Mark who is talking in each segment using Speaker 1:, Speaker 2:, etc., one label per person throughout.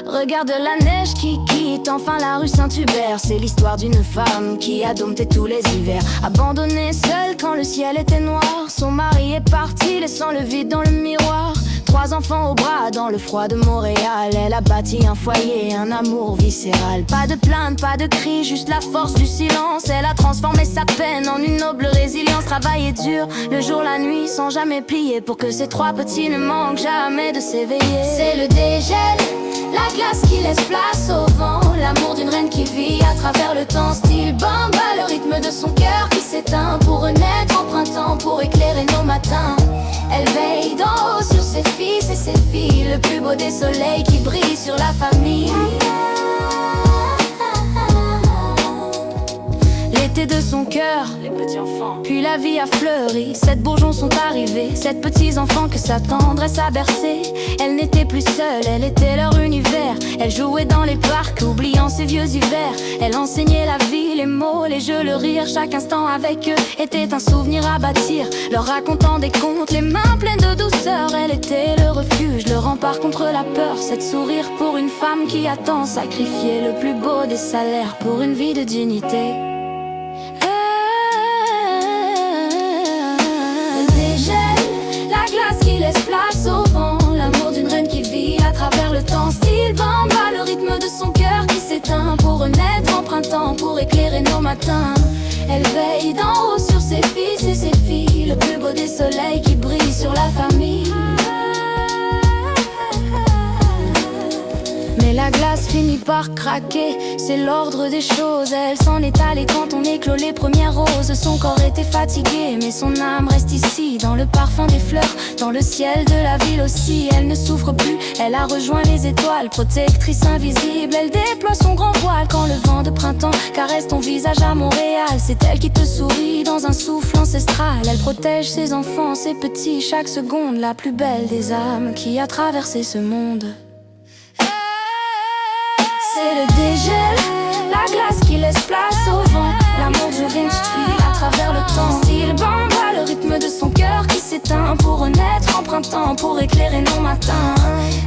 Speaker 1: Regarde la neige qui quitte enfin la rue Saint-Hubert. C'est l'histoire d'une femme qui a dompté tous les hivers. Abandonnée seule quand le ciel était noir, son mari est parti laissant le vide dans le miroir. 3 enfants au bras dans le froid de Montréal. Elle a bâti un foyer, un amour viscéral. Pas de plainte, pas de cris, juste la force du silence. Elle a transformé sa peine en une noble résilience. Travaillé dur, le jour, la nuit, sans jamais plier, pour que ces 3 petits ne manquent jamais de s'éveiller. C'est le dégel, la glace qui laisse place au vent, l'amour d'une reine qui vit à travers le temps. Style Bamba, le rythme de son cœur qui s'éteint pour renaître au printemps, pour éclairer nos matins. Elle veille d'en haut sur ses fils et ses filles, le plus beau des soleils qui brille sur la famille. L'été de son cœur, les petits enfants, puis la vie a fleuri. 7 bourgeons sont arrivés, 7 petits enfants que sa tendresse a bercé. Elle n'était plus seule, elle était leur univers. Elle jouait dans les parcs, oubliant ses vieux hivers. Elle enseignait la vie, les mots, les jeux, le rire. Chaque instant avec eux était un souvenir à bâtir, leur racontant des contes, les mains pleines de douceur. Elle était le refuge, le rempart contre la peur. Cette sourire pour une femme qui a tant sacrifié, le plus beau des salaires pour une vie de dignité. Laisse place au vent, l'amour d'une reine qui vit à travers le temps. Style Bamba, le rythme de son cœur qui s'éteint pour renaître en printemps, pour éclairer nos matins. Elle veille d'en haut sur ses fils et ses filles, le plus beau des soleils qui brille sur la famille. Mais la glace finit par craquer, c'est l'ordre des choses. Elle s'en est allée quand on éclot les premières roses. Son corps était fatigué, mais son âme reste ici, dans le parfum des fleurs, dans le ciel de la ville aussi. Elle ne souffre plus, elle a rejoint les étoiles, protectrice invisible. Elle déploie son grand voile quand le vent de printemps caresse ton visage à Montréal. C'est elle qui te sourit dans un souffle ancestral. Elle protège ses enfants, ses petits, chaque seconde. La plus belle des âmes qui a traversé ce monde. C'est le dégel, la glace qui laisse place au vent, l'amour d'une reine qui vit à travers le temps. Style Bamba, le rythme de son cœur qui s'éteint pour renaître en printemps, pour éclairer nos matins.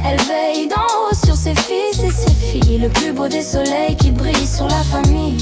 Speaker 1: Elle veille d'en haut sur ses fils et ses filles, le plus beau des soleils qui brille sur la famille.